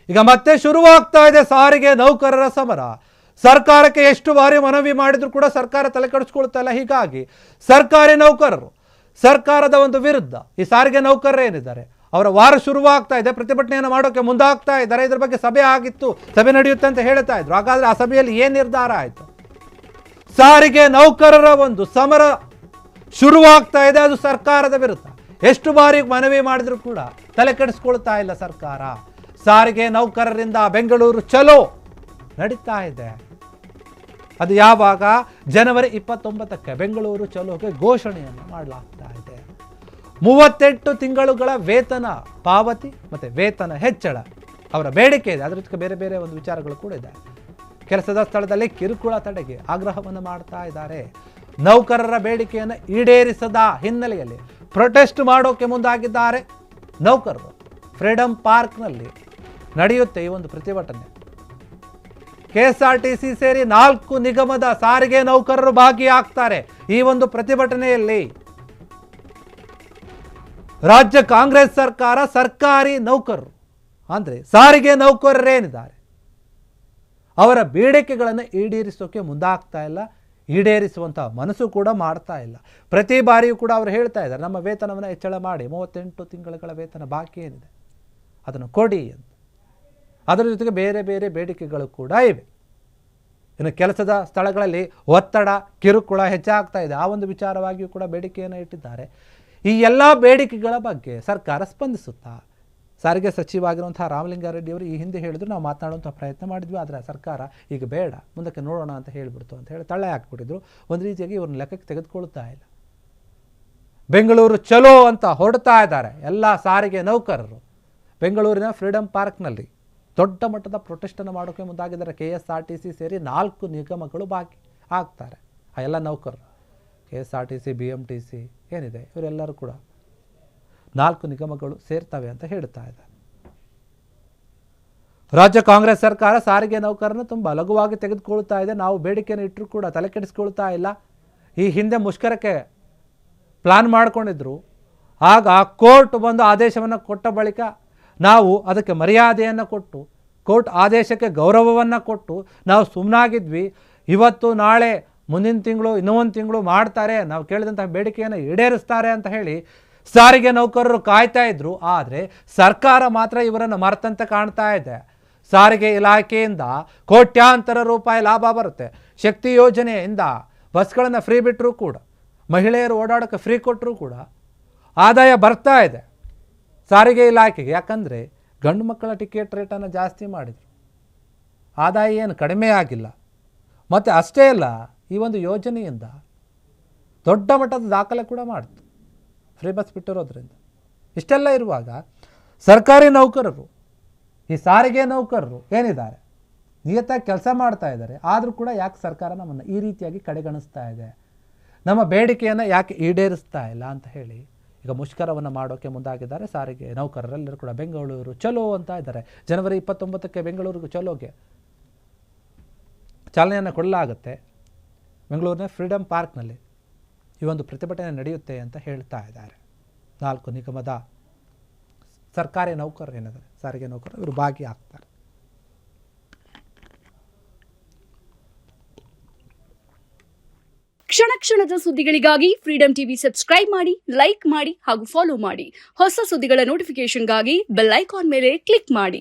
ಈಗ ಮತ್ತೆ ಶುರುವಾಗ್ತಾ ಇದೆ ಸಾರಿಗೆ ನೌಕರರ ಸಮರ. ಸರ್ಕಾರಕ್ಕೆ ಎಷ್ಟು ಬಾರಿ ಮನವಿ ಮಾಡಿದ್ರು ಕೂಡ ಸರ್ಕಾರ ತಲೆ ಕೆಡಿಸ್ಕೊಳ್ತಾ ಇಲ್ಲ. ಹೀಗಾಗಿ ಸರ್ಕಾರಿ ನೌಕರರು ಸರ್ಕಾರದ ಒಂದು ವಿರುದ್ಧ ಈ ಸಾರಿಗೆ ನೌಕರರು ಏನಿದ್ದಾರೆ ಅವರ ವಾರ ಶುರುವಾಗ್ತಾ ಇದೆ, ಪ್ರತಿಭಟನೆಯನ್ನು ಮಾಡೋಕೆ ಮುಂದಾಗ್ತಾ ಇದ್ದಾರೆ. ಇದ್ರ ಬಗ್ಗೆ ಸಭೆ ಆಗಿತ್ತು, ಸಭೆ ನಡೆಯುತ್ತೆ ಅಂತ ಹೇಳ್ತಾ ಇದ್ರು. ಹಾಗಾದ್ರೆ ಆ ಸಭೆಯಲ್ಲಿ ಏನು ನಿರ್ಧಾರ ಆಯಿತು? ಸಾರಿಗೆ ನೌಕರರ ಒಂದು ಸಮರ ಶುರುವಾಗ್ತಾ ಇದೆ, ಅದು ಸರ್ಕಾರದ ವಿರುದ್ಧ. ಎಷ್ಟು ಬಾರಿ ಮನವಿ ಮಾಡಿದ್ರು ಕೂಡ ತಲೆ ಕೆಡಿಸ್ಕೊಳ್ತಾ ಇಲ್ಲ ಸರ್ಕಾರ. ಸಾರಿಗೆ ನೌಕರರಿಂದ ಬೆಂಗಳೂರು ಚಲೋ ನಡೀತಾ ಇದೆ. ಅದು ಯಾವಾಗ? ಜನವರಿ 29ಕ್ಕೆ ಬೆಂಗಳೂರು ಚಲೋಗೆ ಘೋಷಣೆಯನ್ನು ಮಾಡಲಾಗ್ತಾ ಇದೆ. 38 ತಿಂಗಳುಗಳ ವೇತನ ಪಾವತಿ ಮತ್ತು ವೇತನ ಹೆಚ್ಚಳ ಅವರ ಬೇಡಿಕೆ ಇದೆ. ಅದರ ಜೊತೆಗೆ ಬೇರೆ ಬೇರೆ ಒಂದು ವಿಚಾರಗಳು ಕೂಡ ಇದೆ. ಕೆಲಸದ ಸ್ಥಳದಲ್ಲಿ ಕಿರುಕುಳ ತಡೆಗೆ ಆಗ್ರಹವನ್ನು ಮಾಡ್ತಾ ಇದ್ದಾರೆ. ನೌಕರರ ಬೇಡಿಕೆಯನ್ನು ಈಡೇರಿಸದ ಹಿನ್ನೆಲೆಯಲ್ಲಿ ಪ್ರೊಟೆಸ್ಟ್ ಮಾಡೋಕೆ ಮುಂದಾಗಿದ್ದಾರೆ ನೌಕರರು. ಫ್ರೀಡಂ ಪಾರ್ಕ್ನಲ್ಲಿ ನಡೆಯುತ್ತೆ ಈ ಒಂದು ಪ್ರತಿಭಟನೆ. KSRTC ಸೇರಿ 4 ನಿಗಮದ ಸಾರಿಗೆ ನೌಕರರು ಭಾಗಿಯಾಗ್ತಾರೆ ಈ ಒಂದು ಪ್ರತಿಭಟನೆಯಲ್ಲಿ. ರಾಜ್ಯ ಕಾಂಗ್ರೆಸ್ ಸರ್ಕಾರ ಸರ್ಕಾರಿ ನೌಕರರು ಅಂದರೆ ಸಾರಿಗೆ ನೌಕರರೇನಿದ್ದಾರೆ ಅವರ ಬೇಡಿಕೆಗಳನ್ನು ಈಡೇರಿಸೋಕೆ ಮುಂದಾಗ್ತಾ ಇಲ್ಲ, ಈಡೇರಿಸುವಂಥ ಮನಸ್ಸು ಕೂಡ ಮಾಡ್ತಾ ಇಲ್ಲ. ಪ್ರತಿ ಬಾರಿಯೂ ಕೂಡ ಅವರು ಹೇಳ್ತಾ ಇದ್ದಾರೆ, ನಮ್ಮ ವೇತನವನ್ನು ಹೆಚ್ಚಳ ಮಾಡಿ, 38 ತಿಂಗಳ ವೇತನ ಬಾಕಿ ಏನಿದೆ ಅದನ್ನು ಕೊಡಿ ಅಂತ. ಅದರ ಜೊತೆಗೆ ಬೇರೆ ಬೇರೆ ಬೇಡಿಕೆಗಳು ಕೂಡ ಇವೆ. ಇನ್ನು ಕೆಲಸದ ಸ್ಥಳಗಳಲ್ಲಿ ಒತ್ತಡ ಕಿರುಕುಳ ಹೆಚ್ಚಾಗ್ತಾ ಇದೆ, ಆ ಒಂದು ವಿಚಾರವಾಗಿಯೂ ಕೂಡ ಬೇಡಿಕೆಯನ್ನು ಇಟ್ಟಿದ್ದಾರೆ. ಈ ಎಲ್ಲ ಬೇಡಿಕೆಗಳ ಬಗ್ಗೆ ಸರ್ಕಾರ ಸ್ಪಂದಿಸುತ್ತಾ? ಸಾರಿಗೆ ಸಚಿವರಾಗಿರುವಂತಹ ರಾಮಲಿಂಗಾರೆಡ್ಡಿ ಅವರು ಈ ಹಿಂದೆ ಹೇಳಿದ್ರು, ನಾವು ಮಾತನಾಡುವಂಥ ಪ್ರಯತ್ನ ಮಾಡಿದ್ವಿ, ಆದರೆ ಸರ್ಕಾರ ಈಗ ಬೇಡ, ಮುಂದಕ್ಕೆ ನೋಡೋಣ ಅಂತ ಹೇಳಿಬಿಡ್ತು ಅಂತ ಹೇಳಿ ತಳ್ಳೆ ಹಾಕಿಬಿಟ್ಟಿದ್ರು. ಒಂದು ರೀತಿಯಾಗಿ ಇವ್ರನ್ನ ಲೆಕ್ಕಕ್ಕೆ ತೆಗೆದುಕೊಳ್ತಾ ಇಲ್ಲ. ಬೆಂಗಳೂರು ಚಲೋ ಅಂತ ಹೊರಡ್ತಾ ಇದ್ದಾರೆ ಎಲ್ಲ ಸಾರಿಗೆ ನೌಕರರು. ಬೆಂಗಳೂರಿನ ಫ್ರೀಡಂ ಪಾರ್ಕ್ನಲ್ಲಿ ದೊಡ್ಡ ಮಟ್ಟದ ಪ್ರೊಟೆಸ್ಟನ್ನು ಮಾಡೋಕ್ಕೆ ಮುಂದಾಗಿದ್ದಾರೆ. KSRTC ಸೇರಿ 4 ನಿಗಮಗಳು ಬಾಕಿ ಆಗ್ತಾರೆ. ಆ ಎಲ್ಲ ನೌಕರರು KSRTC, BMTC ಏನಿದೆ ಇವರೆಲ್ಲರೂ ಕೂಡ 4 ನಿಗಮಗಳು ಸೇರ್ತವೆ ಅಂತ ಹೇಳ್ತಾ ಇದ್ದಾರೆ. ರಾಜ್ಯ ಕಾಂಗ್ರೆಸ್ ಸರ್ಕಾರ ಸಾರಿಗೆ ನೌಕರರನ್ನು ತುಂಬ ಲಘುವಾಗಿ ತೆಗೆದುಕೊಳ್ತಾ ಇದೆ. ನಾವು ಬೇಡಿಕೆಯನ್ನು ಇಟ್ಟರೂ ಕೂಡ ತಲೆ ಕೆಡಿಸ್ಕೊಳ್ತಾ ಇಲ್ಲ. ಈ ಹಿಂದೆ ಮುಷ್ಕರಕ್ಕೆ ಪ್ಲಾನ್ ಮಾಡ್ಕೊಂಡಿದ್ರು. ಆಗ ಕೋರ್ಟ್ ಬಂದು ಆದೇಶವನ್ನು ಕೊಟ್ಟ ಬಳಿಕ ನಾವು ಅದಕ್ಕೆ ಮರ್ಯಾದೆಯನ್ನು ಕೊಟ್ಟು, ಕೋರ್ಟ್ ಆದೇಶಕ್ಕೆ ಗೌರವವನ್ನು ಕೊಟ್ಟು ನಾವು ಸುಮ್ಮನಾಗಿದ್ವಿ. ಇವತ್ತು ನಾಳೆ ಮುಂದಿನ ತಿಂಗಳು ಇನ್ನೊಂದು ತಿಂಗಳು ಮಾಡ್ತಾರೆ, ನಾವು ಕೇಳಿದಂತಹ ಬೇಡಿಕೆಯನ್ನು ಈಡೇರಿಸ್ತಾರೆ ಅಂತ ಹೇಳಿ ಸಾರಿಗೆ ನೌಕರರು ಕಾಯ್ತಾ ಇದ್ರು. ಆದರೆ ಸರ್ಕಾರ ಮಾತ್ರ ಇವರನ್ನು ಮರೆತಂತೆ ಕಾಣ್ತಾ ಇದೆ. ಸಾರಿಗೆ ಇಲಾಖೆಯಿಂದ ಕೋಟ್ಯಾಂತರ ರೂಪಾಯಿ ಲಾಭ ಬರುತ್ತೆ. ಶಕ್ತಿ ಯೋಜನೆಯಿಂದ ಬಸ್ಗಳನ್ನು ಫ್ರೀ ಬಿಟ್ಟರೂ ಕೂಡ, ಮಹಿಳೆಯರು ಓಡಾಡೋಕ್ಕೆ ಫ್ರೀ ಕೊಟ್ಟರೂ ಕೂಡ ಆದಾಯ ಬರ್ತಾ ಇದೆ ಸಾರಿಗೆ ಇಲಾಖೆಗೆ. ಯಾಕಂದರೆ ಗಂಡು ಮಕ್ಕಳ ಟಿಕೆಟ್ ರೇಟನ್ನು ಜಾಸ್ತಿ ಮಾಡಿದರು, ಆದಾಯ ಏನು ಕಡಿಮೆ ಆಗಿಲ್ಲ. ಮತ್ತು ಅಷ್ಟೇ ಅಲ್ಲ, ಈ ಒಂದು ಯೋಜನೆಯಿಂದ ದೊಡ್ಡ ಮಟ್ಟದ ದಾಖಲೆ ಕೂಡ ಮಾಡಿತು, ಫ್ರೀ ಬಸ್ ಬಿಟ್ಟಿರೋದ್ರಿಂದ. ಇಷ್ಟೆಲ್ಲ ಇರುವಾಗ ಸರ್ಕಾರಿ ನೌಕರರು, ಈ ಸಾರಿಗೆ ನೌಕರರು ಏನಿದ್ದಾರೆ ನಿಯತ್ತಾಗಿ ಕೆಲಸ ಮಾಡ್ತಾ ಇದ್ದಾರೆ. ಆದರೂ ಕೂಡ ಯಾಕೆ ಸರ್ಕಾರ ನಮ್ಮನ್ನು ಈ ರೀತಿಯಾಗಿ ಕಡೆಗಣಿಸ್ತಾ ಇದೆ, ನಮ್ಮ ಬೇಡಿಕೆಯನ್ನು ಯಾಕೆ ಈಡೇರಿಸ್ತಾ ಇಲ್ಲ ಅಂತ ಹೇಳಿ ಈಗ ಮುಷ್ಕರವನ್ನು ಮಾಡೋಕ್ಕೆ ಮುಂದಾಗಿದ್ದಾರೆ ಸಾರಿಗೆ ನೌಕರರೆಲ್ಲರೂ ಕೂಡ. ಬೆಂಗಳೂರು ಚಲೋ ಅಂತ ಇದ್ದಾರೆ. ಜನವರಿ 29ಕ್ಕೆ ಬೆಂಗಳೂರು ಚಲೋಗೆ ಚಾಲನೆಯನ್ನು ಕೊಡಲಾಗುತ್ತೆ. ಬೆಂಗಳೂರಿನ ಫ್ರೀಡಂ ಪಾರ್ಕ್ನಲ್ಲಿ ಈ ಒಂದು ಪ್ರತಿಭಟನೆ ನಡೆಯುತ್ತೆ ಅಂತ ಹೇಳ್ತಾ ಇದ್ದಾರೆ. 4 ನಿಗಮದ ಸರ್ಕಾರಿ ನೌಕರರು ಏನಿದ್ದಾರೆ ಸಾರಿಗೆ ನೌಕರರು ಇವರು ಭಾಗಿಯಾಗ್ತಾರೆ. ಕ್ಷಣ ಕ್ಷಣದ ಸುದ್ದಿಗಳಿಗಾಗಿ ಫ್ರೀಡಂ ಟಿವಿ ಸಬ್ಸ್ಕ್ರೈಬ್ ಮಾಡಿ, ಲೈಕ್ ಮಾಡಿ ಹಾಗೂ ಫಾಲೋ ಮಾಡಿ. ಹೊಸ ಸುದ್ದಿಗಳ ನೋಟಿಫಿಕೇಶನ್ಗಾಗಿ ಬೆಲ್ ಐಕಾನ್ ಮೇಲೆ ಕ್ಲಿಕ್ ಮಾಡಿ.